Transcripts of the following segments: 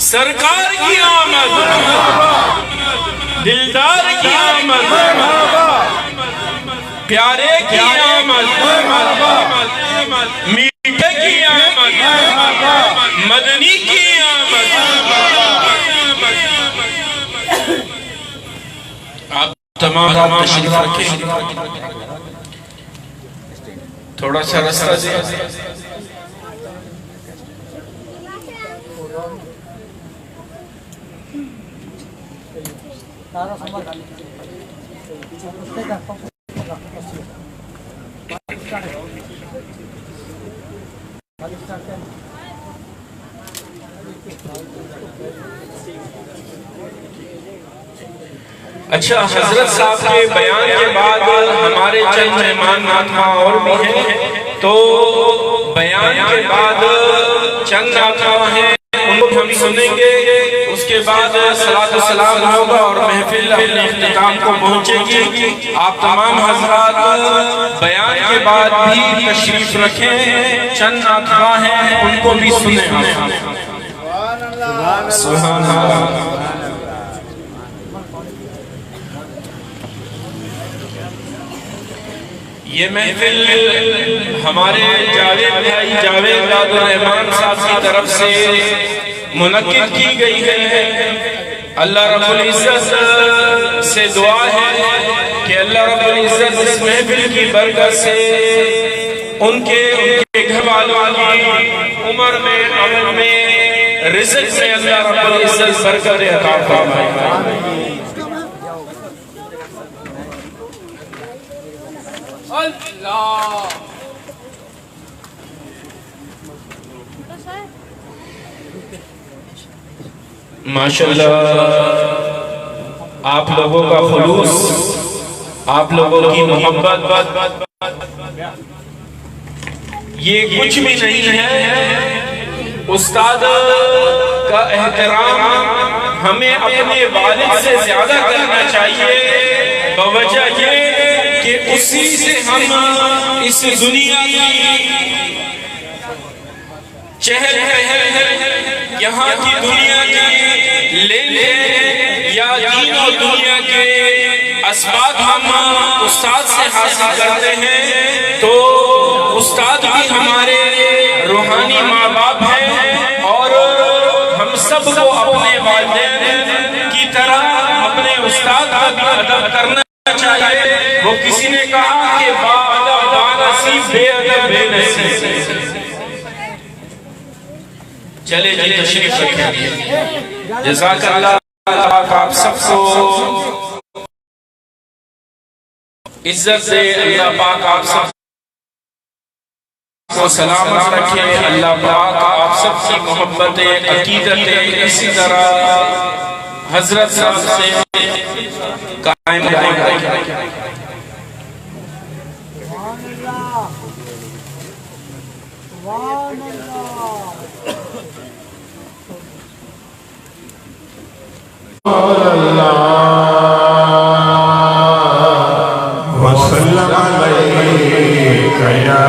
सरकार की आमद, दिलदार की आमद, प्यारे की आमद, मीठे की आमद, मदनी की आमद। आप तमाम तशरीफ रखें, थोड़ा सा रास्ता दे। अच्छा, हजरत साहब के बयान के बाद हमारे चंद मेहमान नातवा और भी हैं, तो बयान के बाद चंद नातवा हैं उनको हम सुनेंगे। उसके बाद सलात व सलाम होगा और महफिल अपने इख्तिताम को पहुंचेगी। आप तमाम हजरात बयान के बाद भी तशरीफ रखें, चंद नातवा हैं उनको भी सुने। सुभान अल्लाह। ये महफिल हमारे जावेद भाई जावेद रहमान साहब की तरफ से मुनक्किद की गई है। अल्लाह रब्बुल इज्जत से दुआ है कि अल्लाह रब्बुल इज्जत इस महफिल की बरकत से उनके घर वालों की उम्र में, अमल में, रिज़्क़ में अल्लाह रब्बुल इज्जत बरकत अता फरमाए। माशाअल्लाह, आप लोगों का खुलूस, आप लोगों की मोहब्बत, ये कुछ भी नहीं है। उस्ताद का एहतराम हमें अपने वालिद से ज्यादा करना चाहिए, बवजह ये कि उसी से हम इस दुनिया की चहल पहल, यहाँ की दुनिया की लेन या दीन और दुनिया के असबाब हम उस्ताद से हासिल करते हैं। तो उस्ताद भी हमारे रूहानी माँ बाप हैं और हम सबको अपने वालिदैन की तरह अपने उस्ताद का भी अदब करना चाहिए। वो किसी ने कहा कि बाअदब बानसीब बेअदब बेनसीब। चले जी तशरीफ रखिए। जज़ाकल्लाह। आप सबको इज्जत दे अल्लाह पाक, आप सबको सलामत रखे अल्लाह पाक, आप सबकी मोहब्बत अकीदत इसी तरह हजरत साहब से कायम रखे। वसल्लम अलैका या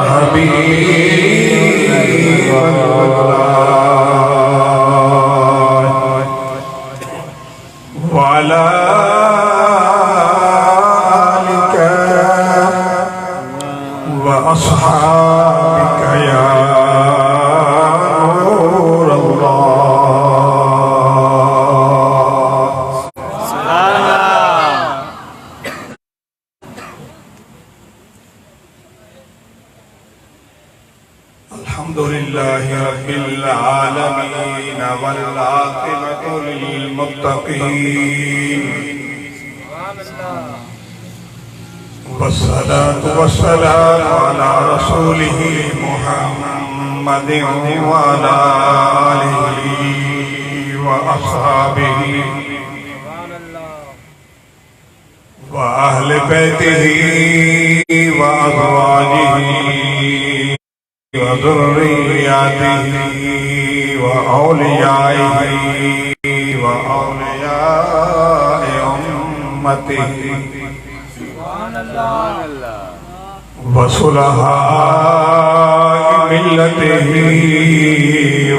हबीब वाला आलिका व अस्हाबिका या नूर अल्लाह। अल्हम्दुलिल्लाहि रब्बिल आलमीन वल आक़िबतु लिल मुत्तक़ीन वस्सलातु वस्सलामु अला रसूलिहि मुहम्मदिन व अला आलिहि व अस्हाबिहि व अहले बैतिहि व अज़वाजिहि व ज़ुर्रिय्यतिहि व औलियाइहि व औलियाए उम्मतिहि व सुलहाए मिल्लतिही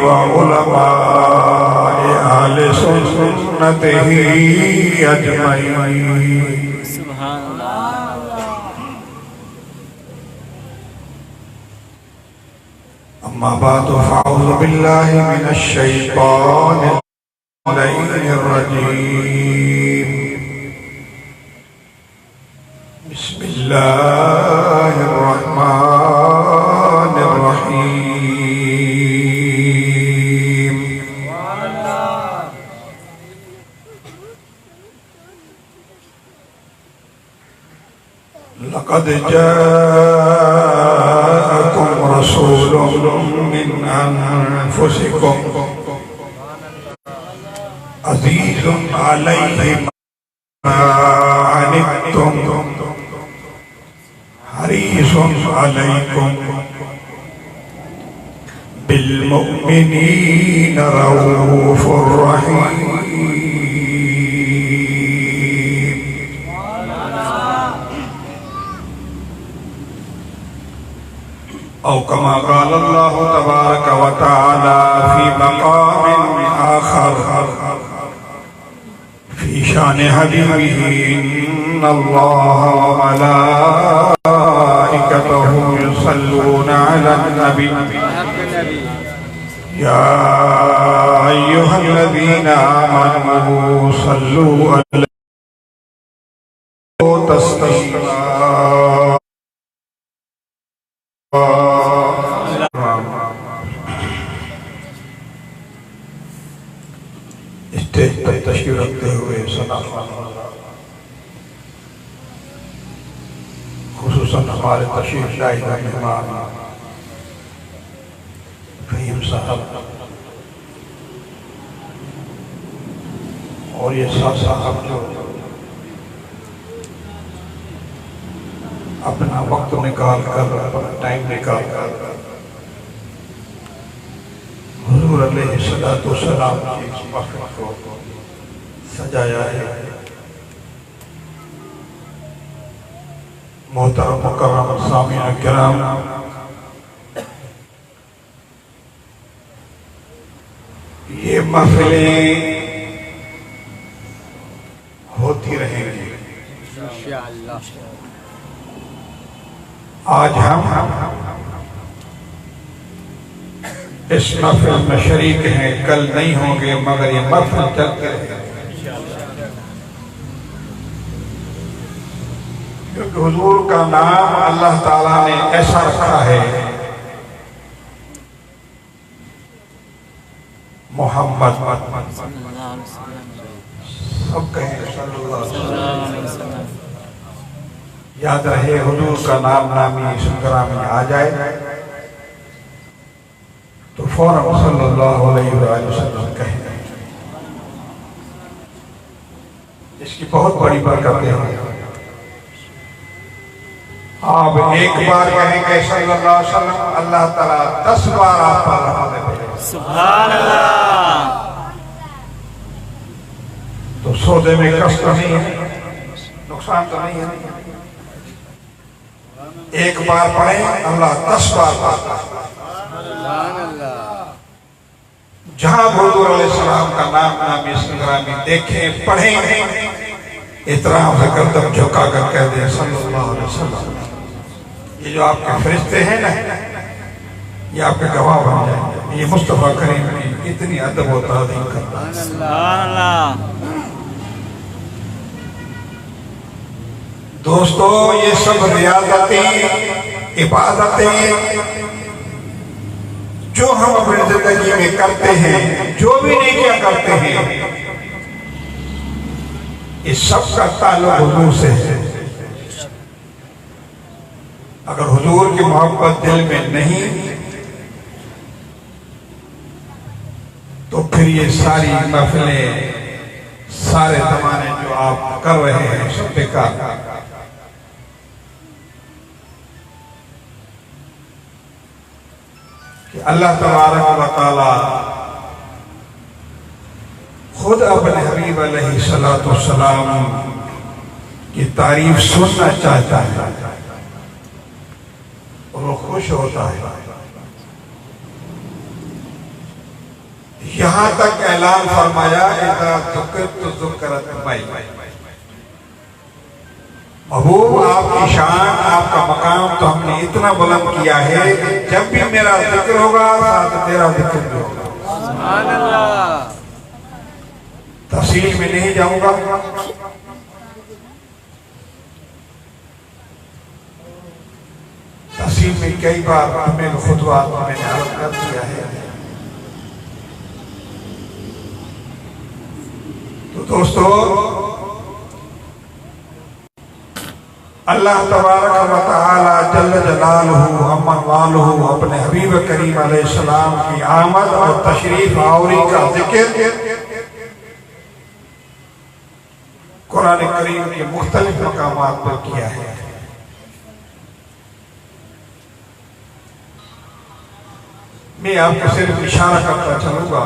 व उलमाए अहले सुन्नतिही अजमईन। अम्मा बादु फ़अऊज़ु बिल्लाहि मिनश शैतानिर रजीम। बिस्मिल्लाहिर रहमानिर रहीम। लक़द जाअकुम रसूलुम मिन अनफुसिकुम अज़ीज़ुन अलैहि मा अनित्तुम हरीसुन अलैकुम बिल मुमिनीना रऊफ़ुर रहीम। औ कमा क़ाल अल्लाह तबारक व तआला फ़ी मक़ामिन आख़र फ़ी शान हबीबिही इन्नल्लाह व मलाइकतहु युसल्लूना अलन नबी या अय्युहल्लज़ीना आमनू सल्लू अलैहि तस्लीमा। स्टेज पर तशरीफ रखते हुए खुसूसन हमारे तशरीफ लाए मेहमान फहीम साहब और ये साहब जो अपना वक्त निकाल कर अपना टाइम निकाल कर हुजूर अलैहिस्सलाम की महफिल को सजाया है। मोहतरम मुकर्रम सामीन किराम, ये महफिलें होती रहेंगी इंशाअल्लाह। आज हम इस महफिल में शरीक हैं, कल नहीं होंगे, मगर ये महफिल चलते रहेंगे क्योंकि हुजूर का नाम अल्लाह ताला ने ऐसा रखा है मोहम्मद। सब कहें सल्लल्लाहु अलैहि वसल्लम। याद रहे हुजूर का नाम नामी सुंदरा में आ जाए तो फौरन सल्लल्लाहु अलैहि वसल्लम कहें। इसकी बहुत बड़ी बरकतें हैं। आप एक बार कहेंगे सल्लल्लाहु अलैहि वसल्लम, अल्लाह ताला 10 बार आप पर रहमत करेगा। सुभान अल्लाह। तो सौदे में कष्ट नहीं है, नुकसान तो नहीं है। एक बार पढ़े अल्लाह 10 बार पढ़ता। जहां हुजूर अलैहिस्सलाम का नाम नामी संग्रामी देखें पढ़ें, इतना करतब झुका कर कह दे सल्लल्लाहु अलैहि वसल्लम। ये जो आपके फरिश्ते हैं ना, ये आपके गवाह बन जाएंगे। ये मुस्तफा करीम की इतनी अदब और ताज़ीम करता है। दोस्तों, ये सब रियाज़तें, इबादतें जो हम अपनी जिंदगी में करते हैं, जो भी नेकियां करते हैं, इस सब का ताल्लुक हुजूर से है। अगर हुजूर की मोहब्बत दिल में नहीं तो फिर ये सारी महफिलें, सारे ज़माने जो आप कर रहे हैं सब बेकार। कि अल्लाह तबारक व तआला खुद अपने हबीब अलैहिस्सलाम की तारीफ सुनना चाहता है और वो खुश होता है। यहाँ तक ऐलान फरमाया इज़ा ज़ुकिरतु ज़ुकिरत मई। महबूब आपकी शान, आपका मकाम तो हमने इतना बुलंद किया है कि जब भी मेरा जिक्र होगा साथ तेरा जिक्र भी होगा। सुभान अल्लाह। तफसील में नहीं जाऊंगा, तफसील में कई बार हमें खुतबा मैंने अर्ज कर दिया है। तो दोस्तों, अल्लाह तबारक व तआला जल्ल जलालहू अम्मा वालहू अपने हबीब करीम अलैहिस्सलाम की आमद और तशरीफ आवरी का जिक्र कुरान करीम के मुख्तलिफ मकामात पर किया है। मैं आपको सिर्फ इशारा करता चलूंगा,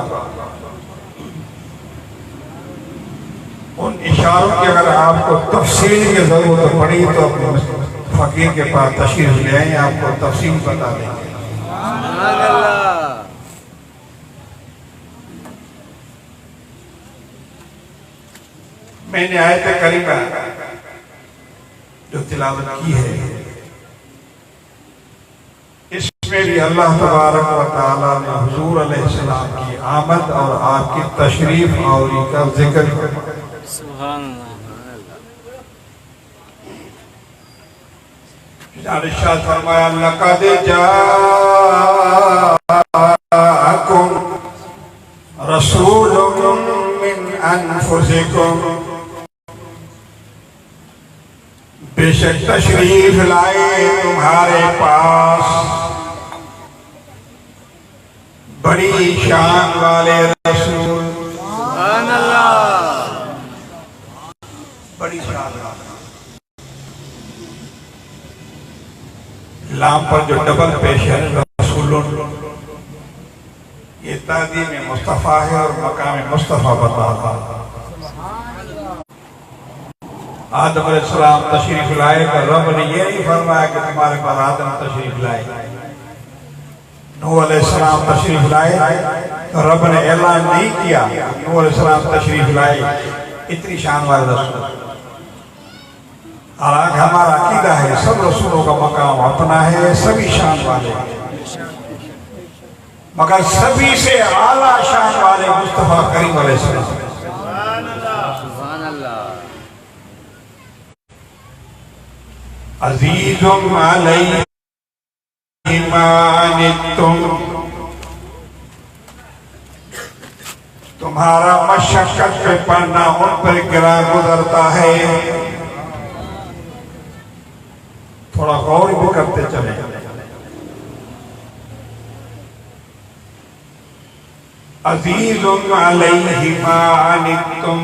उन इशारों की अगर आपको तफसील की जरूरत पड़ी तो अपने फकीर के पास तशरीफ ले आए, आपको तफसील बता देंगे। मैंने आयत करीमा जो तिलावत की है, इसमें भी अल्लाह तबारक व तआला ने हुजूर अलैहिस्सलाम की आमद और आपकी तशरीफ आवरी का जिक्र इरशाद फरमाया, लक़द जाअकुम रसूलुम मिन अनफुसिकुम, बेशक तशरीफ लाए तुम्हारे पास बड़ी शान वाले रसूल। सुभान अल्लाह। बड़ी शान लाम पर जो डबल पेश है रसूलुन, ये तादीम मुस्तफ़ा है और मकाम मुस्तफ़ा बता था। आदम अलैहिस्सलाम तशरीफ लाए तो रब ने ये नहीं फरमाया कि तुम्हारे पास आदम तशरीफ लाए। नूह अलैहिस्सलाम तशरीफ लाए तो रब ने ऐलान नहीं किया नूह अलैहिस्सलाम तशरीफ लाए। इतनी शान वाले रसूल। हालांकि हमारा अकीदा है सब रसूलों का मकाम अपना है, सभी शान वाले, मगर सभी से आला शान वाले मुस्तफा करीम अलैहिस्सलाम। अज़ीज़ुम अलैहि मा अनित्तुम, तुम्हारा मशक्कत पे पड़ना उन पर गिरा गुजरता है। थोड़ा गौर भी करते चले। अज़ीज़ुन अलैहि मा अनित्तुम,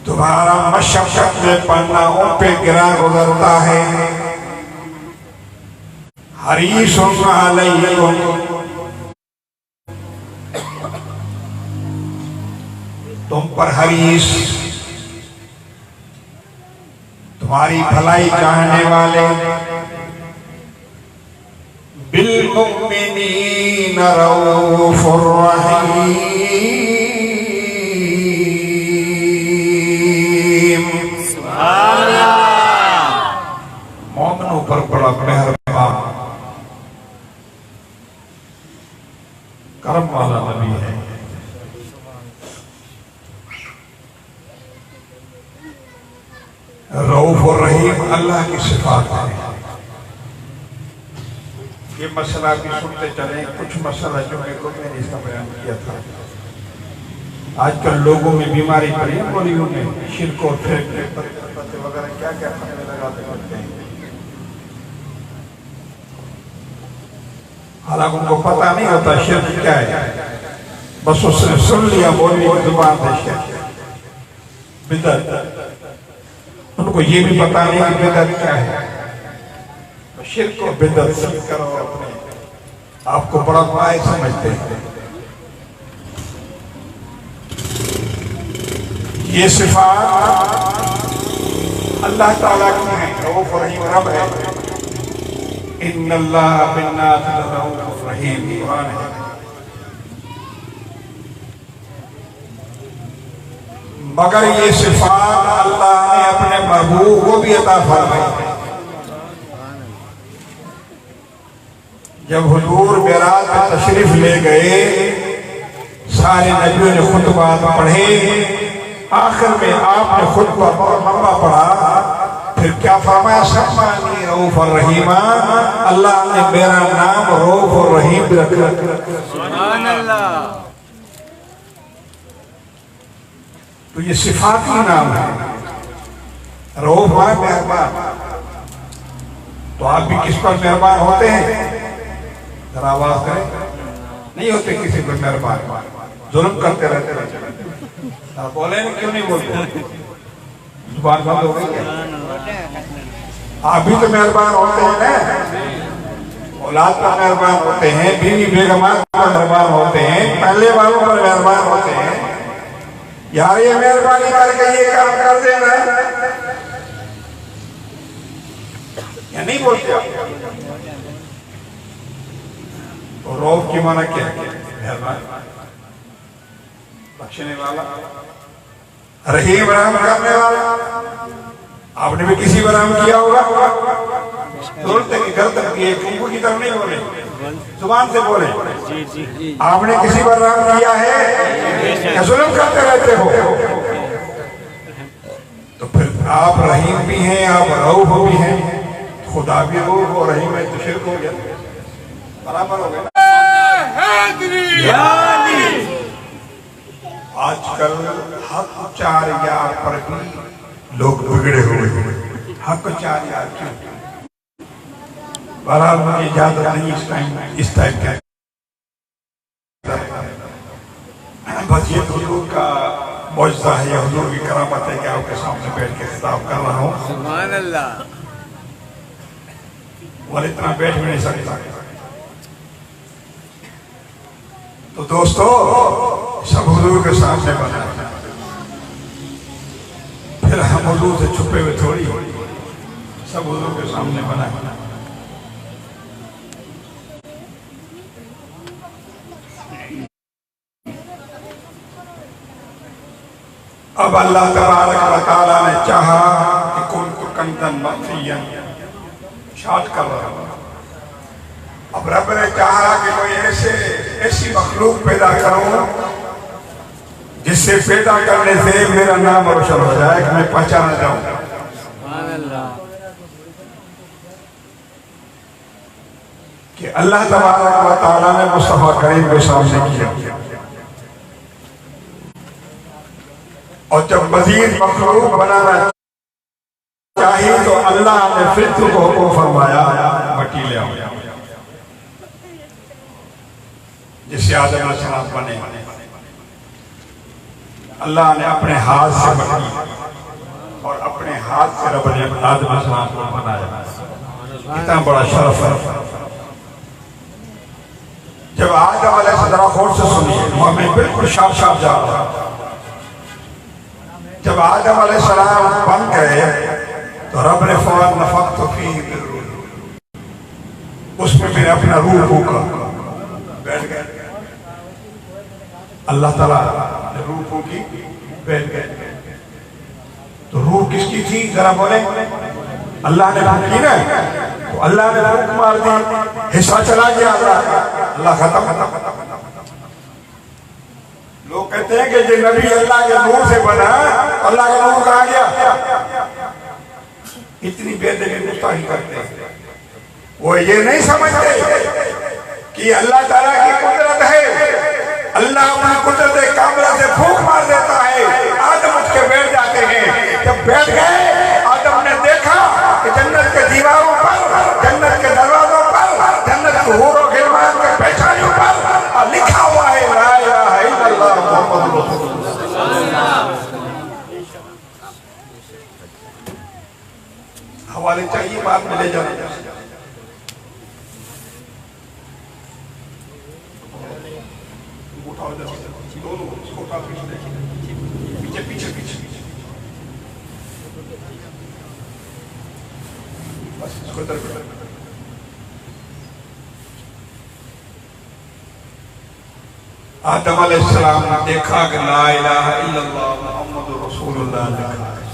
तुम्हारा मशक्कत में पड़ना उन पे गिरा गुजरता है। हरीसुन अलैकुम, तुम पर हरीस, तुम्हारी भलाई चाहने वाले, बिल मुमिनीन रऊफुर रहीम, मोमिनों पर बड़ा मेहरबान करम वाला नबी है। रऊफ और रहीम अल्लाह की सिफात है। ये मसला भी सुनते चले, कुछ मसला जो मेरे को मैंने इसका बयान किया था। आजकल लोगों में बीमारी पड़ी है, मौलवियों में शिरक और पत्ते वगैरह क्या क्या खाने लगाते करते हैं। हालांकि उनको पता नहीं होता शिरक क्या है, बस उसने सुन लिया मौलवी की जुबान से बिदअत। उनको ये भी पता नहीं कि बिदअत क्या है। शिर्क और बिदअत सब करो अपने आपको बड़ा पाए समझते हैं। ये सिफात अल्लाह ताला की है, रऊफ रहीम रब है। इन्नल्लाह बिन्नास लरऊफ रहीम कुरान है। मगर ये सिफात अल्लाह ने अपने महबूब को भी अता फरमाई। जब हुजूर मेराज में तशरीफ ले गए, सारे नबियों ने खुतबात पढ़े, आखिर में आपने खुतबा बहुत लंबा पढ़ा, फिर क्या फरमाया, सम्मानी रऊफ और रहीमा, अल्लाह ने मेरा नाम रऊफ और रहीम भी रखा। सुभान अल्लाह। तो ये सिफाती नाम है, रऊफ माने मेहरबान। तो आप भी किस पर मेहरबान होते हैं? जरा आवाज करें। नहीं होते किसी पर मेहरबान, जुल्म करते रहते। आप बोले ना, क्यों नहीं बोलते? जुबान बंद हो गई क्या? आप भी तो मेहरबान होते हैं ना, औलाद पर मेहरबान होते हैं, बीवी बेगमात पर मेहरबान होते हैं, पहले वालों पर मेहरबान होते हैं। यार ये मेहरबानी करके ये काम कर देना, या नहीं बोलते आप? तो रऊफ की माना क्या है? मेहरबान, बख्शने वाला, रहीम रहम करने वाला। आपने भी किसी पर रहम किया होगा? बोलते कि गलत किए, कुंकू की तरफ नहीं बोले, जुबान से बोले। आपने किसी पर रहम किया है या जुल्म करते रहते हो? तो फिर आप रहीम भी हैं, आप रऊफ भी हैं। खुदा भी रऊफ और रहीम है तो शिर्क हो गया, बराबर हो गया। आजकल हक चार यार पर भी लोग बिगड़े हुए हैं। हक चार यार क्यों? बहरहाल मुझे इजाजत नहीं इस टाइम का। बस ये हुजूर का मौजज़ा है, हुजूर की करामत है कि आपके सामने बैठ के खिताब कर रहा हूँ। सुभान अल्लाह। और इतना बैठ भी नहीं सकता। तो दोस्तों, सब हुजूर के सामने बना, फिर हम हुजूर से छुपे हुए थोड़ी, सब हुजूर के सामने बना। अब अल्लाह तबारक व तआला ने चाहा कि कुन कंदन मखफियन शाद कर रहा। अब रब ने चाहा कि कोई ऐसी मखलूक पैदा करूं जिससे पैदा करने से मेरा नाम रोशन हो जाए, कि मैं पहचाना जाऊं। कि अल्लाह तबारक व तआला ने मुस्तफा करीम के सामने किया। और जब मजीद मखलूक बनाना चाहिए तो अल्लाह ने फित्र को हुक्म फरमाया, मट्टी ले आओ, जिससे आदम अलैहिस्सलाम बने। अल्लाह ने अपने हाथ से मट्टी और अपने हाथ से रब ने आदम अलैहिस्सलाम को बनाया। कितना बड़ा शरफ है। जब आदम अलैहिस्सलाम, गौर से सुनिए, मैं बिल्कुल साफ साफ जा रहा हूं। जब आदम अलैहिस्सलाम बन गए तो रब ने फौरन नफख्तु फीही मिन रूही, उसमें मैंने अपना रूह फूंका, बैठ गए। अल्लाह ताला ने रूह फूंकी, बैठ गए। तो रूह किसकी थी जरा बोले? अल्लाह ने फूंकी ना, तो अल्लाह ने फूंक मार दी, हिस्सा चला गया अल्लाह खत्म। लोग कहते हैं कि जो नबी अल्लाह के नूर से बना, अल्लाह का नूर कहाँ गया? इतनी बेदबी गुस्ताखी करते हैं। वो ये नहीं समझते कि अल्लाह ताला की कुदरत है। अल्लाह अपनी कुदरत कामला से फूंक मार देता है, आदम उठ के बैठ जाते हैं। जब बैठ गए, आदम ने देखा कि जन्नत के दीवारों पर, जन्नत के दरवाजों पर, जन्नत के हूरों गिलमान के पेशानियों पर लिखा हुआ है, ला इलाहा इल्लल्लाह मुहम्मदुर रसूलुल्लाह। हवाले चाहिए, बात में ले जाना। उठाओ दोनों, उठाओ पीछे पीछे पीछे, बस इसको इधर। आदम अलैहिस्सलाम ने देखा कि ला इलाहा इल्लल्लाह मुहम्मदुर रसूलुल्लाह लिखा है।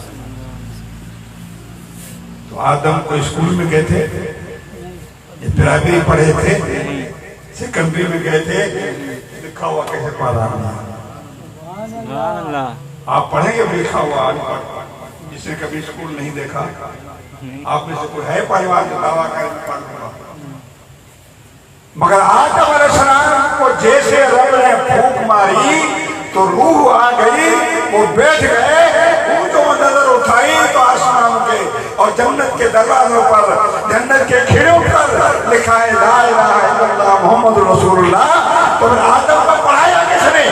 तो आदम को स्कूल में गए थे, ये प्राइमरी पढ़े थे, सेकेंडरी में गए थे, लिखा हुआ कैसे पढ़ा? आप पढ़ेंगे लिखा हुआ जिसने कभी स्कूल नहीं देखा? आप में से कोई है परिवार का दावा करें? मगर आदम अलैहिस्सलाम को जैसे रब ने फूंक मारी तो रूह आ गई, वो बैठ गए, तो नजर उठाई तो आसमान के और जन्नत के दरवाजों पर, जन्नत के खिड़ों पर लिखा है ला इलाहा इल्लल्लाह मुहम्मदुर रसूलुल्लाह। तो आदम को पढ़ाया किसने?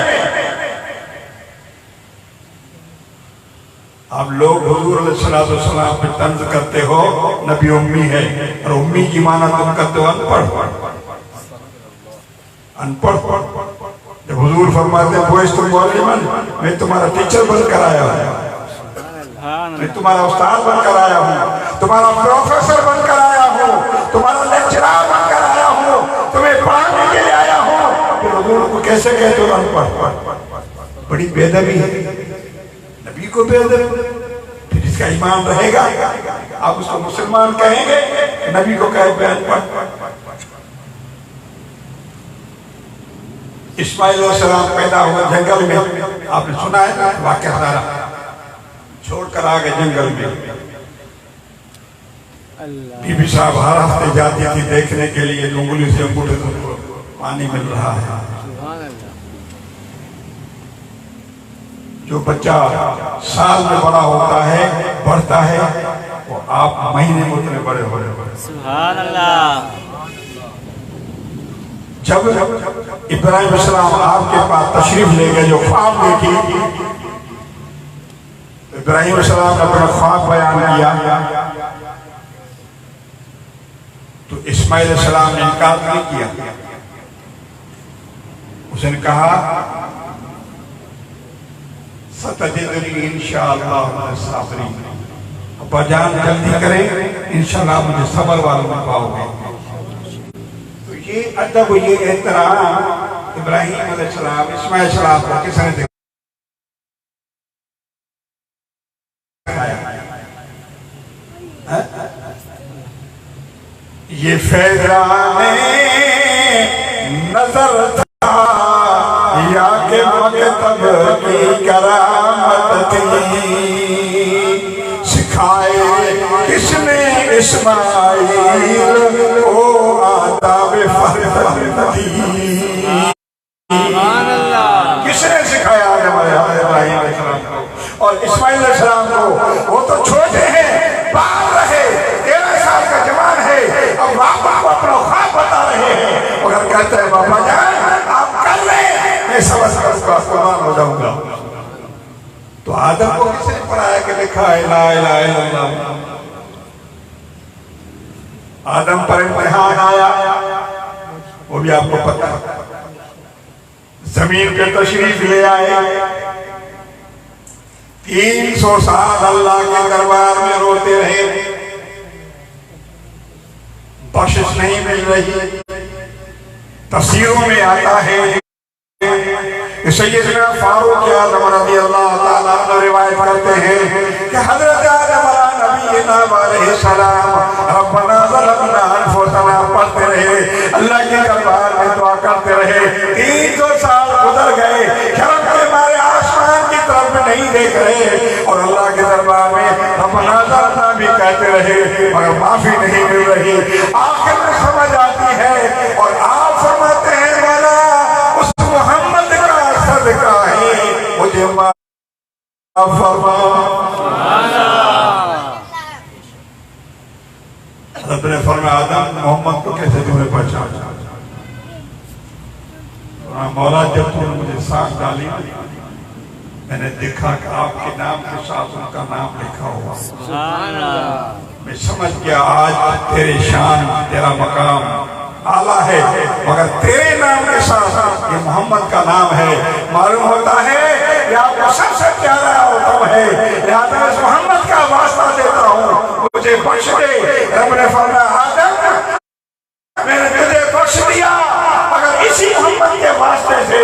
आप लोग हुजूर अलैहिस्सलाम पे तंज करते हो, नबी उम्मी है, और उम्मी की माना तुम करते हो अनपढ़। अनपढ़ जब हुजूर फरमाते हैं मौलिमन, मैं तुम्हारा टीचर बनकर आया हूँ, मैं तुम्हारा उस्ताद बनकर आया हूँ, तुम्हारा प्रोफेसर बनकर आया हूँ, तुम्हारा लेक्चरर बनकर आया हूँ, तुम्हें पढ़ाने के लिए आया हूँ। तो हुजूर को कैसे कहते हो अनपढ़? बड़ी बेअदबी है, नबी को बेअदब। फिर इसका ईमान रहेगा? आप उसको मुसलमान कहेंगे, नबी को कहे अनपढ़। इस्माइल अलैहिस्सलाम पैदा हुआ जंगल में, आपने सुना है ना वाक़या सारा, छोड़कर आ गए जंगल में। बीबी साहब हर हफ्ते जाती थी देखने के लिए, उंगली से अंगूठे को पानी मिल रहा है। जो बच्चा साल में बड़ा होता है, बढ़ता है, वो आप महीने में उतने बड़े हो रहे। सुभान अल्लाह। जब इब्राहिम अलैहिस्सलाम आपके पास तशरीफ ले गए, जो ख्वाब देखी, तो इब्राहिम अलैहिस्सलाम ने अपना ख्वाब बयान किया, तो इस्माइल अलैहिस्सलाम ने इनकार नहीं किया। उसने कहा सतजिदुनी इंशाअल्लाह मिनस साबिरीन, अब्बा जान जल्दी करें, इंशाअल्लाह मुझे सब्र वालों में पाओगे। ये अदब, ये एहतराम इब्राहिम अलैहिस्सलाम, इस्माइल अलैहिस्सलाम को किसने दिखाया? ये फैज़ाने नजर था या के मकतब की करामत थी, सिखाए किसने इस्माइल को किसने सिखाया? इब्राहिम अलैहिस्सलाम को और इस्माइल अलैहिस्सलाम को। वो तो छोटे हैं, बाल रहे, 13 साल का जवान है, अब बाबा को अपना ख्वाब बता रहे हैं, मगर कहते हैं बाबा जान आप कर ले, मैं समझ कर उसका कुर्बान हो जाऊंगा। तो आदम को किसने पढ़ाया कि लिखा है ला इलाहा इल्लल्लाह? आदम पर इम्तिहान आया, वो भी आपको पता है। जमीन पे तशरीफ ले आए, 300 साल अल्लाह के दरबार में रोते रहे, बख्शिश नहीं मिल रही। तफसीरों में आता है, सैयदना फारूक आज़म रज़ियल्लाहु ताला अन्हु रिवायत करते हैं कि हज़रत आदम नबीना अलैहिस्सलाम रब्बना ज़लमना अनफुसना पढ़ते रहे, अल्लाह के दरबार में दुआ करते रहे। 300 साल गुजर गए, शर्म के मारे आसमान की तरफ नहीं देख रहे और अल्लाह के दरबार में रब्बना ज़लमना भी कहते रहे, मगर माफी नहीं मिल रही। आखिर में समझ आती है और आप फरमाते हैं वाला उस मोहम्मद का सदका है मुझे माफ फरमा। रब ने फरमाया आदम मोहम्मद को कैसे तूने पहचाना? मौला जब तूने मुझे सांस डाली, मैंने देखा कि आपके नाम के साथ उनका नाम लिखा हुआ। मैं समझ गया आज तेरे शान, तेरा मकाम आला है, मगर तेरे नाम के साथ ये मोहम्मद का नाम है। मालूम होता है कि आपका सबसे प्यारा हुक्म है, लिहाजा इस मोहम्मद का वास्ता देता हूँ, मुझे बख्श दे। रब ने फरमाया आदम मैंने तुझे बख्श दिया, मगर इसी मोहम्मद के वास्ते से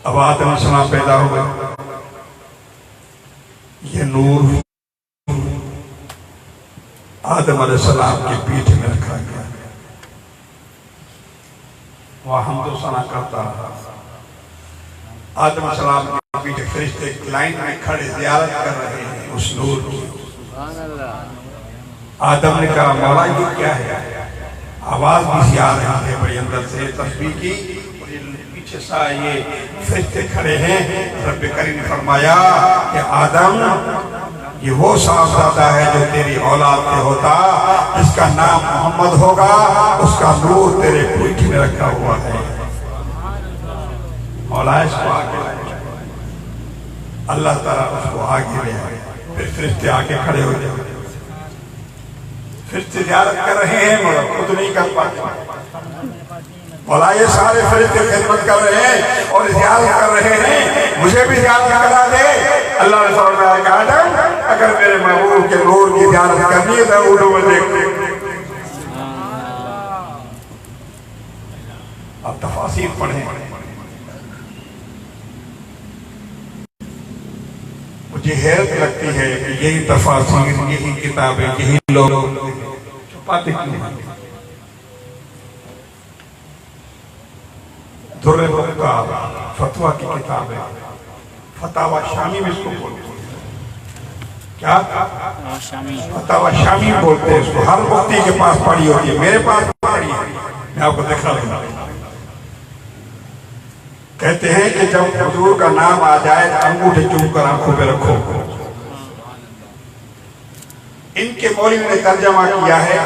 अब आदम अलैहिस्सलाम पैदा हो गए, ये नूर आदम अलैहिस्सलाम की पीठ में रखा गया, वह हमदो सना करता रहा। आदम अलैहिस्सलाम के पीछे फरिश्ते लाइन में खड़े ज़ियारत कर रहे हैं उस नूर की। आदम ने कहा मौला ये क्या है? आवाज भी सी आ रही है बड़ी अंदर से तस्बीह की, पीछे सा ये फरिश्ते खड़े हैं। रब करीम ने फरमाया कि आदम ये वो साहबजादा है जो तेरी औलाद से होता, जिसका नाम मोहम्मद होगा, उसका नूर तेरे पीठ में रखा हुआ है। मौला इसको आगे अल्लाह ताला उसको आगे ले आए। फिर फरिश्ते आके खड़े हो गए, फरिश्ते ज़ियारत कर रहे हैं मगर खुद नहीं कर पाते। मौला ये सारे फरिश्ते खिदमत कर रहे हैं और ज़ियारत कर रहे हैं, मुझे भी ज़ियारत करा दे। अल्लाह ने फरमाया कि आदम अगर मेरे महबूब के नूर की ज़ियारत करनी है तो ऊँटों में देख। अब तफासीर पढ़ें। मुझे हैरत लगती है कि यही तफासीर, यही किताबें, यही लोग छुपाते क्यों हैं? दुर्रे मुख्तार फतवा की किताब है, फतावा शामी में इसको बोलते हैं। क्या फतावा शामी बोलते हैं इसको। हर मुफ्ती के पास पढ़ी होती है, मेरे पास पढ़ी है, मैं आपको दिखा दूंगा। कहते हैं कि जब हुजूर का नाम आ जाए अंगूठे चूम कर आंखों पे रखो। इनके मौलवी ने तर्जमा किया है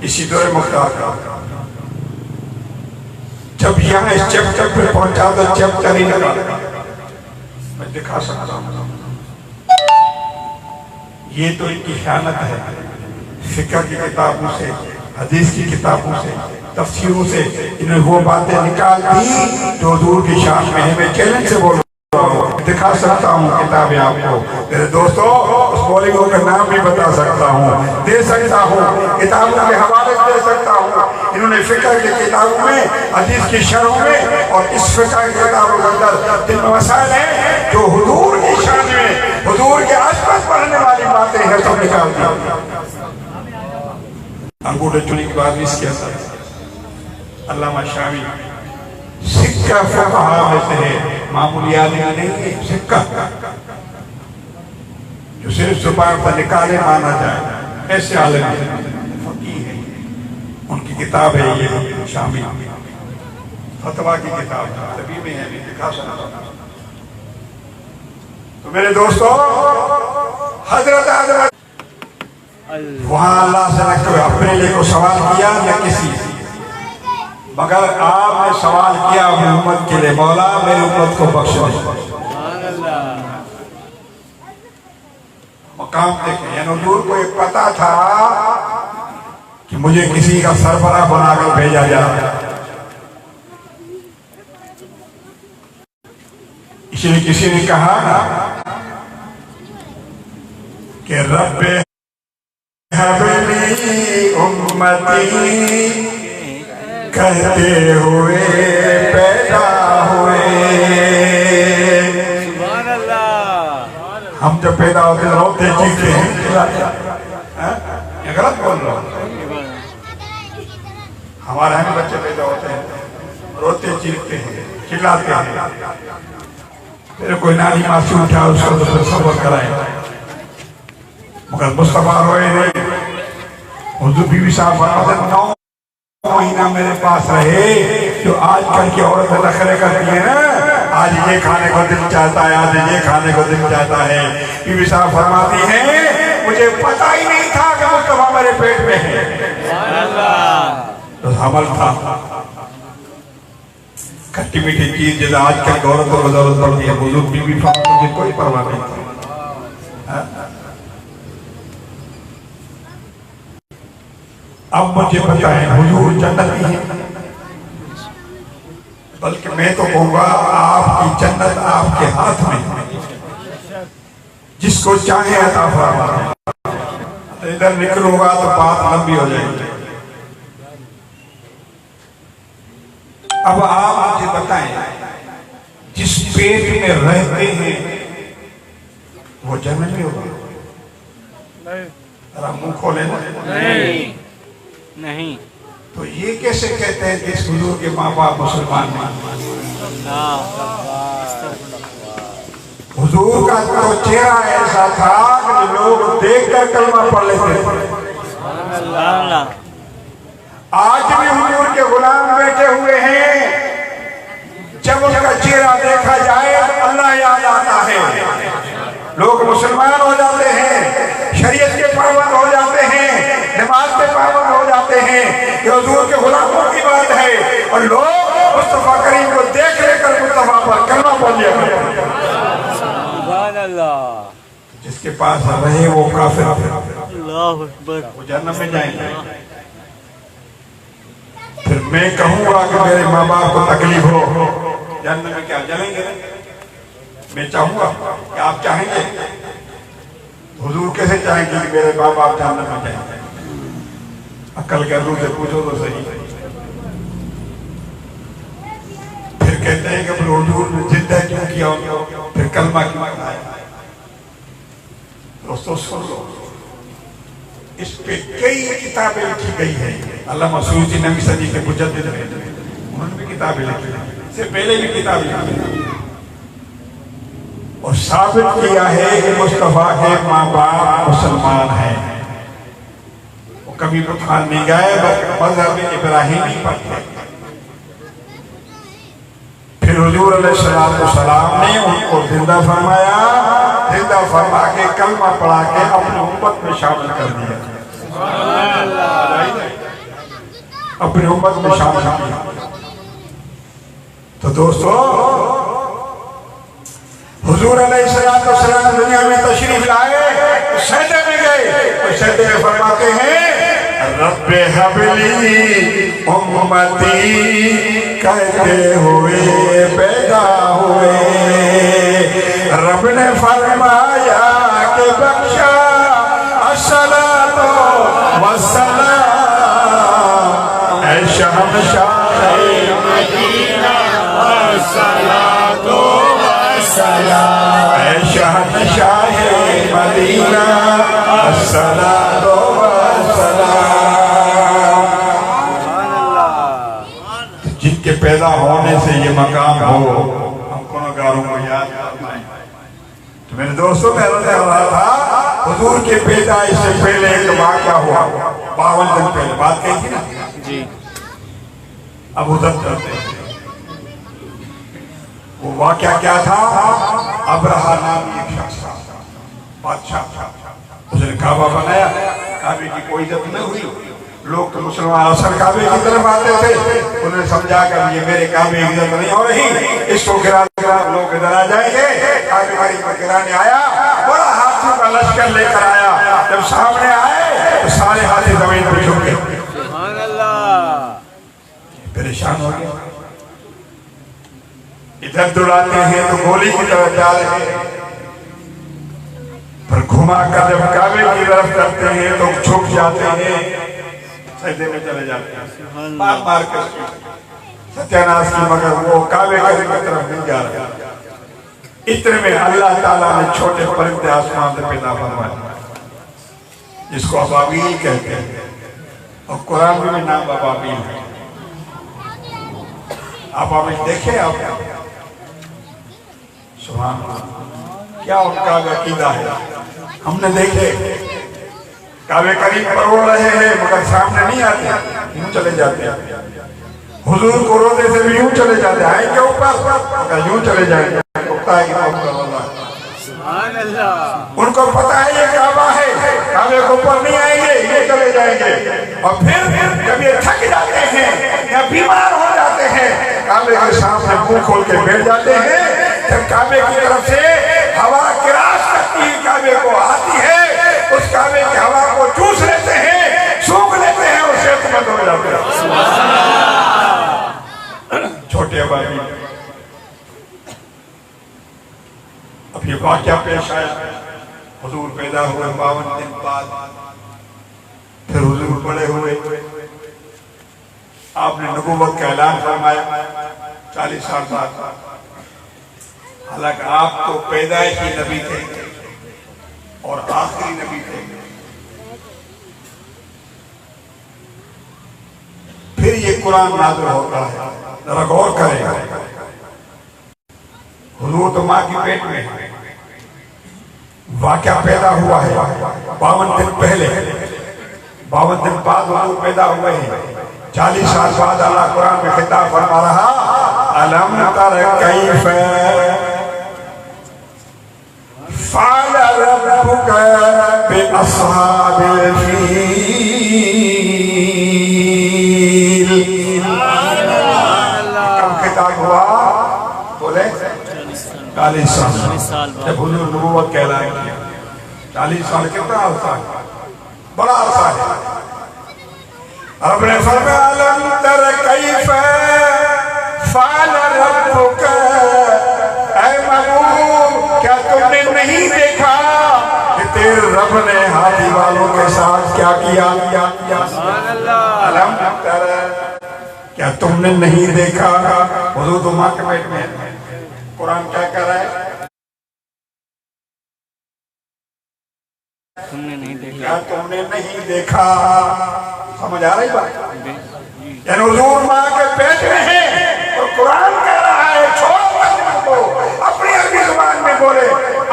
इसी दुर्रे मुख्तार का। जब यहाँ इस चैप्टर पे पहुंचा तो चैप्टर ही लगा, मैं दिखा सकता हूँ। ये तो इनकी ख़यानत है। फिक्र की किताबों से, हदीस की किताबों से, तफसीरों से इन्हें वो बातें निकाल दी जो हुजूर की शान में है। मैं चैलेंज से बोल रहा हूँ, दिखा सकता हूँ किताबें आपको। मेरे दोस्तों उस मौलवियों का नाम भी बता सकता हूँ, दे सकता हूँ, किताबों के हवाले दे सकता हूँ। इन्होंने फिक्र की किताबों में, हदीस की शरहों में और इस फिक्र की किताबों के अंदर जिन मसाइल हैं जो हुजूर की शान में, हुजूर के आसपास पढ़ने वाली बातें हैं, सब निकाल दी। अंगूठे चुनी की बात इसके अंदर अल्लामा शामी सिक्का फुक़हा में से है, मामूली आदमी नहीं है। सिक्का जो सिर्फ जुबान पर निकाले माना जाए, ऐसे आलिम फकीह है। उनकी किताब है ये शामी, फतवा की किताब तभी में है, दिखा सकता। तो मेरे दोस्तों हजरत आदम वहां अल्लाह से न कोई अपने लिए को सवाल किया न किसी, मगर आपने सवाल किया मोहम्मद के लिए, मौला मेरी उम्मत को बख्श दे। मकाम देखें, यानी हुजूर को एक पता था कि मुझे किसी का सरबराह बनाकर भेजा जाए, इसलिए किसी ने कहा ना कि रब्बे हबली उम्मती कहते हुए पैदा हुए। सुभान अल्लाह। हम जब पैदा होते हैं रोते चीखते हैं, ये गलत बोल रहा हूँ। हमारे यहाँ बच्चे पैदा होते हैं रोते चीखते हैं, चिल्लाते हैं, फिर कोई नानी मासी उठा उसको तो फिर सब्र कराए, मगर मुस्तफा रोए नहीं। हुजूर बीवी साहब 9 महीना मेरे पास रहे। जो आजकल की औरतें नखरे करती है ना, आज ये खाने को दिल चाहता है, आज ये खाने को दिल चाहता है। बीवी साहब फरमाती हैं मुझे पता ही नहीं था कि मुस्तफा मेरे पेट में है। तो हमल था खट्टी मीठी चीज, जैसे आजकल गौरत और बदौलत पड़ती है। बुजुर्ग बीवी मुझे कोई परवाह नहीं था। अब मुझे पता है हुजूर जन्नती है, बल्कि मैं तो कहूँगा आपकी जन्नत आपके हाथ में, जिसको चाहे अता फरमाए। इधर निकलूंगा तो बात लंबी हो जाएगी। अब आप मुझे बताएं, जिस पेट में रहते हैं वो जन्म में होगा? जरा मुंह खोले ना। नहीं। तो ये कैसे कहते हैं जिस हुजूर के माँ बाप मुसलमान हैं? हुजूर का तो चेहरा ऐसा था कि लोग देखकर कलमा पढ़ लेते थे। आज भी हुजूर के गुलाम बैठे हुए हैं, जब उनका चेहरा देखा जाए तो अल्लाह याद आता है, लोग मुसलमान हो जाते हैं, शरीयत के पाबंद हो जाते हैं, नमाज के पाबंद हो जाते हैं। ये हुजूर के गुलामों की बात है। और लोग मुस्तफा करीम को देख लेकर मुस्तफा पर कलमा पढ़ लिया करते। जिसके पास रहे वो काफिर, वो जन्नत में जाएंगे। फिर मैं कहूंगा कि मेरे माँ बाप को तकलीफ हो, जन्नत में क्या जलेंगे? मैं चाहूंगा कि आप चाहेंगे? हुजूर कैसे चाहेंगे कि मेरे माँ बाप जन्नत में जाएंगे? अक्ल के रूह से पूछो तो सही। फिर कहते हैं कि हुजूर ने जिंदा क्यों किया उनको, फिर कलमा क्यों पढ़ाया? दोस्तों सुन लो, इस पे कई किताबें लिखी गई है। अल्लामा सूसी नबी सदी के मुजद्दिद हैं, उन्होंने भी किताबें लिखी हैं, इससे पहले भी किताबें लिखी और साबित किया है कि मुस्तफा के माँ बाप मुसलमान हैं। वो कभी तो खान नहीं गए, मज़हब इब्राहिमी पर थे। फिर हुजूर अलैहिस्सलाम ने उनको जिंदा फरमाया, जिंदा फरमा के कलमा पढ़ा के अपनी उम्मत में शामिल कर दिया, अपनी उम्मत में शामिल किया। तो दोस्तों, हुजूर अलैहिस्सलाम दुनिया में तशरीफ लाए, सजदे में गए, तो सजदे में फरमाते हैं रब्बे हबली उम्मती कहते हुए पैदा हुए। रब ने फरमाया कि बख्शा अस्सलातो वस्सलाम ऐ शहंशाह मदीना अस्सलातो वस्सलाम ऐ शहंशाह मदीना अस्सलातो वस्सलाम। जिनके पैदा होने से ये मकाम हो, हम गुनहगारों को याद करना है। तो मेरे दोस्तों, मैं अर्ज़ कर रहा था, हुजूर के पैदाइश से पहले एक वाक़या हुआ, 52 दिन पहले बात कही थी ना जी। अब उधर चलते हैं। वो वाक़या क्या था? अब्रहा नामी एक शख्स था, बादशाह, उसने काबा बनाया, काबे की कोई इज्जत नहीं हुई। लोग तो मुसलमान अक्सर काबे की तरफ आते थे, उन्होंने समझा कर ये मेरे काबे की इज्जत नहीं हो रही, इसको गिरा लोग इधर आ जाएंगे। काबे को गिराने आया, बड़ा हाथियों का लश्कर लेकर आया। जब सामने आए तो सारे हाथी जमीन पर झुक गए, परेशान हो गए। इधर दौड़ाते हैं तो गोली की तरफ जा रहे हैं, पर घुमा कर जब काबे की तरफ करते हैं तो झुक जाते हैं, सजदे में चले जाते हैं, मार मार कर सत्यानाश की, मगर वो काबे की तरफ नहीं जा रहा। इतने में अल्लाह ताला ने छोटे परिंदे आसमान से पैदा फरमाए, जिसको अबाबील कहते हैं, और कुरान में भी नाम अबाबील है। अबाबील देखे आप? सुभान अल्लाह, क्या उनका अकीदा है? हमने देखे काबे करीब पर उड़ रहे हैं, मगर सामने नहीं आते, यूं चले जाते हैं। हुजूर को रोज़े से भी यूं चले जाते हैं, आएंगे ऊपर यूं चले जाएंगे। उनको पता है ये काबा है, काबे के ऊपर नहीं आएंगे, ये चले जाएंगे। और फिर जब ये थक जाते हैं या बीमार हो जाते हैं, काबे के सामने मुंह खोल के बैठ जाते हैं। जब काबे की तरफ से हवा किरास करती है, काबे को आती है, उस काबे की हवा को चूस लेते हैं, सूख लेते हैं और सेहतमंद हो जाते हैं। छोटे अबाबी, अब ये वाक़या पेश आया, हुजूर पैदा हुए 52 दिन बाद, फिर हुजूर बड़े हुए, आपने नबूवत का ऐलान फरमाया 40 साल बाद। हालांकि आप तो पैदाइशी नबी थे और आखिरी नबी थे। फिर ये कुरान नाज़िल होता है, जरा गौर करें। हुजूर तो माँ की पेट में, वाक़या पैदा हुआ है 52 दिन पहले, 52 दिन बाद हुजूर पैदा हुए हैं। 40 साल बाद अल्लाह कुरान में खिताब फरमा रहा, अलम तर कैफ फ़अल रब्बुका बिअस्हाबिल फील। कब खिताब हुआ? बोले 40 साल जब हुजूर नबूवत का ऐलान किया। 40 साल कितना अरसा है? बड़ा अरसा है। रब ने फरमाया अलम तर कैफ फ़अल रब्बुका, ऐ महबूब क्या तुमने नहीं देखा कि तेरे रब ने हाथी वालों के साथ क्या किया? अलम तर, क्या तुमने नहीं देखा? हुजूर तो माँ के पेट में। कुरान क्या कह रहा है? तुमने नहीं देखा। क्या तुमने नहीं देखा? समझ आ रही बात? यानी हुजूर माँ के पेट में है और कुरान कह रहा है छोड़ो को अपनी अरबी जुबान में बोले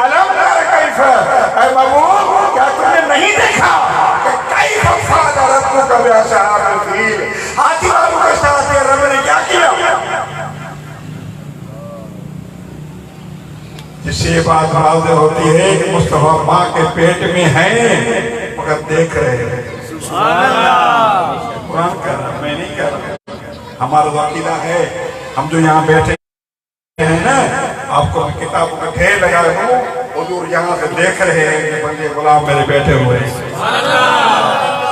अलम तर कैफ, ऐ महबूब क्या तुमने नहीं देखा कि कैफ फ़अल रब्बुका बिअस्हाबिल फील, हाथी वालों के साथ रब ने क्या किया? जिससे ये बात वाज़ेह होती है कि मुस्तफा माँ के पेट में है मगर देख रहे हैं। कुरान कह रहा, मैं नहीं कह रहा। हमारा वकीला है, हम जो यहाँ बैठे हैं ना, आपको मैं किताबों का ढेर लगा दूं, हुजूर यहाँ से देख रहे हैं कि बंदे गुलाम मेरे बैठे हुए हैं।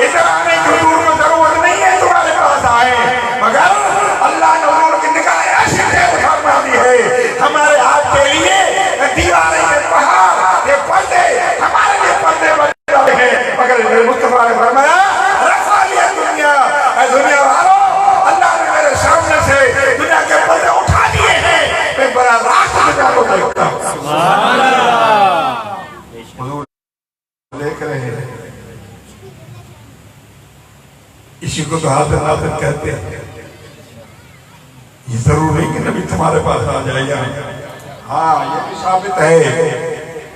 इधर आने की हुजूर को जरूरत नहीं है तुम्हारे पास आए, मगर अल्लाह ने हुजूर की निगाह ऐसी फरमा दी है हमारे हाथ के लिए। दीवारें के पहाड़, ये पर्दे हमारे लिए पर्दे बन जाते हैं, मगर मुस्तफा ने फरमाया रफ़ा लिया दुनिया, दुनिया वालों अल्लाह ने मेरे सामने से दुनिया के पर्दे उठा दिए हैं, मैं बड़ा रात दुनिया को देखता हूं। हुजूर देख रहे हैं। इसी को तो हाज़िर नाज़िर कहते हैं। ये जरूर नहीं कि नबी तुम्हारे पास आ जाएगा। हाँ, ये भी साबित है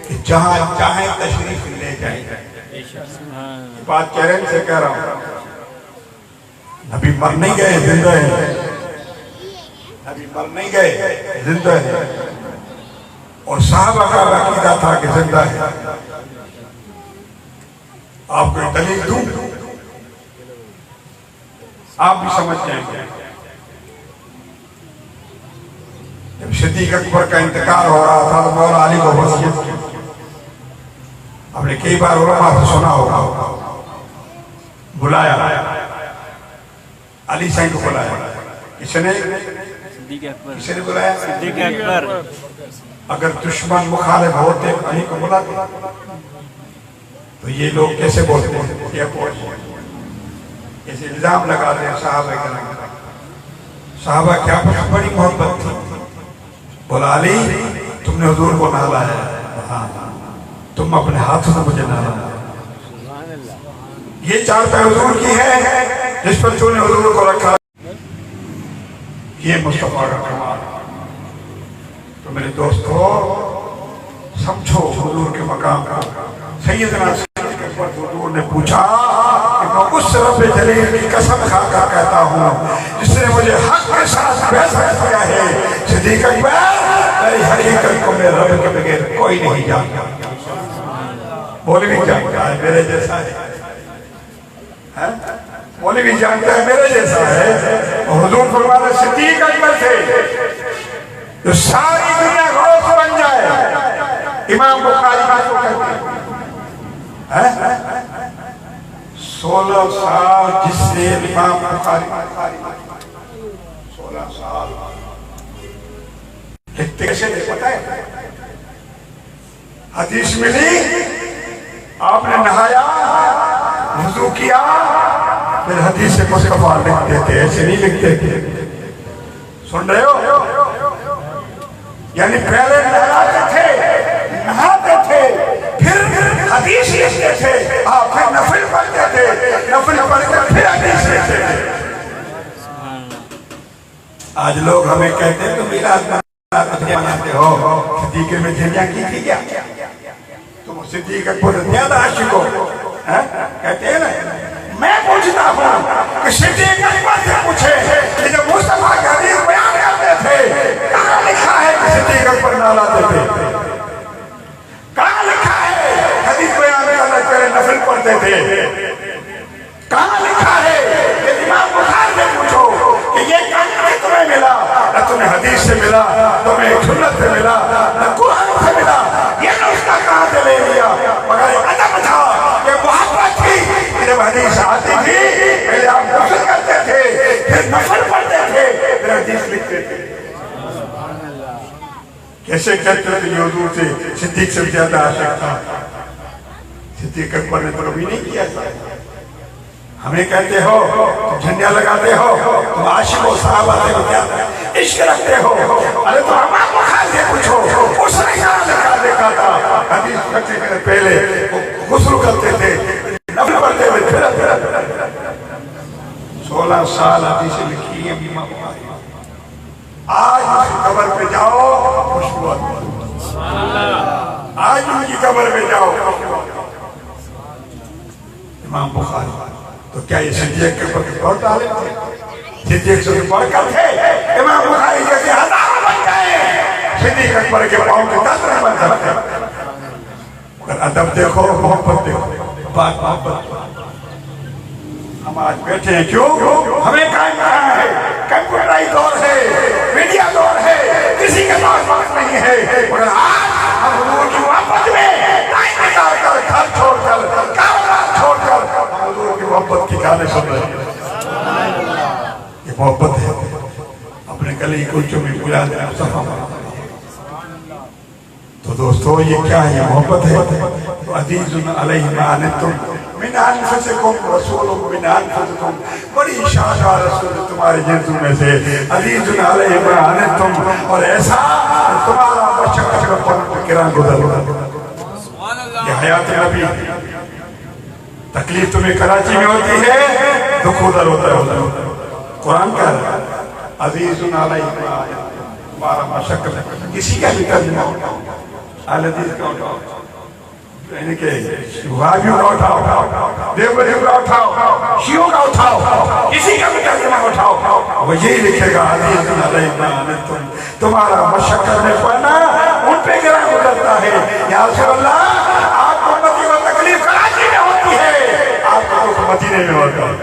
कि जहां चाहे तशरीफ ले जाएगा। ये बात चैलेंज से कह रहा हूं। नबी मर नहीं गए, जिंदा है। नबी मर नहीं गए, जिंदा है। और साहबा का अकीदा था कि जिंदा है। आपको दलील दूं, आप भी समझ जाएंगे। जब सिद्दीक़ अकबर का इंतकाल हो रहा था तो मौला अली को वसीयत की। आपने कई बार उलमा से सुना होगा, बुलाया अली साईं को बुलाया। किसने? किसने बुलाया? सिद्दीक़ अकबर। अगर दुश्मन मुखालिफ होते अली को बुलाते तो ये लोग कैसे बोलते हैं? कैसे इल्जाम लगाते हैं साहबा के? साहबा क्या बड़ी मोहब्बत थी। बोला अली तुमने हुजूर को नहलाया है, हाँ, तुम अपने हाथों से मुझे नहलाया। ये चार पैर हुजूर की है जिस पर तूने हुजूर को रखा। ये मुस्तफा का कमाल। तो मेरे दोस्तों समझो हुजूर के मकाम का। सैयदना हुजूर ने पूछा कि मैं उस रब जलील की कसम खाकर कहता हूँ जिसने मुझे हक के साथ फैसला किया है, सिद्दीक़ अकबर मेरी हकीकत को मेरे रब के बगैर कोई नहीं जानता। बोले भी जानता है मेरे जैसा है, बोले भी जानता है मेरे जैसा है। और हुजूर फरमाते सिद्दीक़ अकबर थे जो सारी दुनिया गौस बन जाए। इमाम बुखारी को कहते हैं 16 साल जिसने इमाम बुखारी 16 साल लिखते कैसे पता है? हदीस मिली, आपने नहाया, वुज़ू किया, तो फिर हदीस से मुस्तफा लिखते थे, ऐसे नहीं लिखते थे। सुन रहे हो? यानी पहले नहलाते थे, नहाते थे, फिर हदीस लिखते थे, फिर नफिल पढ़ते थे, नफिल पढ़ कर फिर हदीस लिखते थे। आज लोग हमें कहते हैं तुम मिलाद मनाते हो, सिद्दीक़ में झंझा की थी क्या? तुम सिद्दीक़ अकबर ज्यादा आशिक हो, कहते हैं ना। मैं पूछता हूँ कि सिद्दीक़ अकबर से पूछे कि जब मुस्तफा की हदीस बयान करते थे, कहाँ लिखा है कि सिद्दीक़ अकबर नहलाते थे? कहाँ लिखा है हदीस बयान करने के लिए नफिल पढ़ते थे? कहाँ लिखा है कि इमाम बुखारी से पूछो कि ये काम तुम्हें मिला, न तुम्हें हदीस से मिला, तुम्हें सुन्नत से मिला, न कुरान से मिला, ये नुस्खा कहाँ से ले लिया? मगर अदब था, ये मोहब्बत थी। जब हदीस आती थी पहले आप नफल करते थे, फिर नफल पढ़ते थे, फिर हदीस लिखते थे। कैसे कहते थे ये हुजूर से सिद्दीक़ से ज्यादा आशिक था? सिद्दीक़ अकबर ने तो कभी नहीं किया था। हमें कहते हो तुम झंडा लगाते हो, तुम आशिक हो, सहाबा से क्या इश्क रखते हो। अरे तो हमारा बुखारी से पूछो, उसने क्या देखा था? हदीस पढ़ने के पहले गुस्ल करते थे, नफल पढ़ते थे, फिर 16 साल हदीस लिखी है इमाम बुखारी। आज उसकी कब्र पे जाओ, खुशबू आती है। आज उनकी कब्र पे जाओ, इमाम बुखारी। तो क्या ये सिद्दीक़ के ऊपर बहुत डाले थे? सिद्दीक़ से बढ़कर थे, इमाम बुखारी जैसे हजारों बन गए, सिद्दीक़ अकबर के पाँव के 10 नहीं बन सकते। मगर अदब देखो, मोहब्बत देखो, बात मोहब्बत। हम आज बैठे हैं क्यों? हमें कायम रहा है, कंप्यूटराइज दौर है, मीडिया दौर है, किसी के पास वक्त नहीं है। मगर आज हम हुजूर की मोहब्बत में टाइम निकालकर, घर छोड़कर, कारोबार छोड़कर हुजूर की मोहब्बत की गाने सुन रहे हैं। ये मोहब्बत है। अपने गले कुल्चों में बुला देना सफा। तो दोस्तों ये क्या है? ये मोहब्बत है। तो अज़ीज़ुन अलैहि मा अनित्तुम मिन अनफुसिकुम रसूलुम मिन अनफुसिकुम, बड़ी शानदार रसूल तुम्हारे जिन्सों में से। अज़ीज़ुन अलैहि मा अनित्तुम, और ऐसा तुम्हारा मशक्क़त का पल किरण गुजर रहा है। ये हयात नबी। तकलीफ तुम्हें कराची में होती है, दुख उधर होता है। कुरान का अज़ीज़ुन अलैहि मा अनित्तुम, तुम्हारा मशक्क़त। किसी का भी तर्जुमा उठाओ, अल-अज़ीज़ का उठाओ, यानी कि वाहियों का उठाओ, देवबंदियों का उठाओ, शियों का उठाओ, किसी का भी तर्जुमा उठाओ, वो यही लिखेगा अज़ीज़ुन अलैहि मा अनित्तुम, तुम्हारा मशक्क़त में पड़ना उन पे गिरा गुजरता है। या रसूल अल्लाह, आपको उम्मती को तकलीफ कराची में होती है, आपको दुख मदीने में होता है।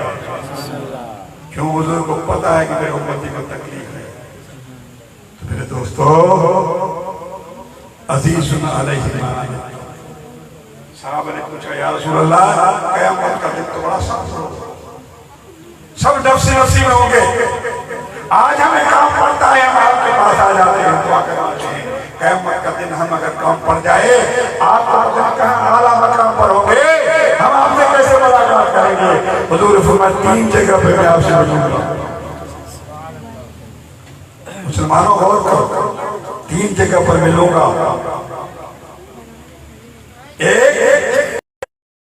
क्यों? हुजूर को पता है कि मेरे उम्मती को तकलीफ है। तो मेरे दोस्तों, अज़ीज़ुन अलैहि मा अनित्तुम। साहबा ने पूछा, या रसूल अल्लाह, क़यामत का दिन तो बड़ा साफ होगा, सब नफ्सी नफ्सी में होंगे। आज हमें काम पड़ता है, हम आपके पास आ जाते हैं, दुआ करवाते हैं। क़यामत का दिन हम अगर काम पड़ जाए, आप कहाँ आला मकाम पर होंगे, हम आपसे कैसे मुलाकात करेंगे? हुजूर फरमाया 3 जगह पे मैं आपसे मिलूंगा। मुसलमानों गौर करो, 3 जगह पर मिलूंगा।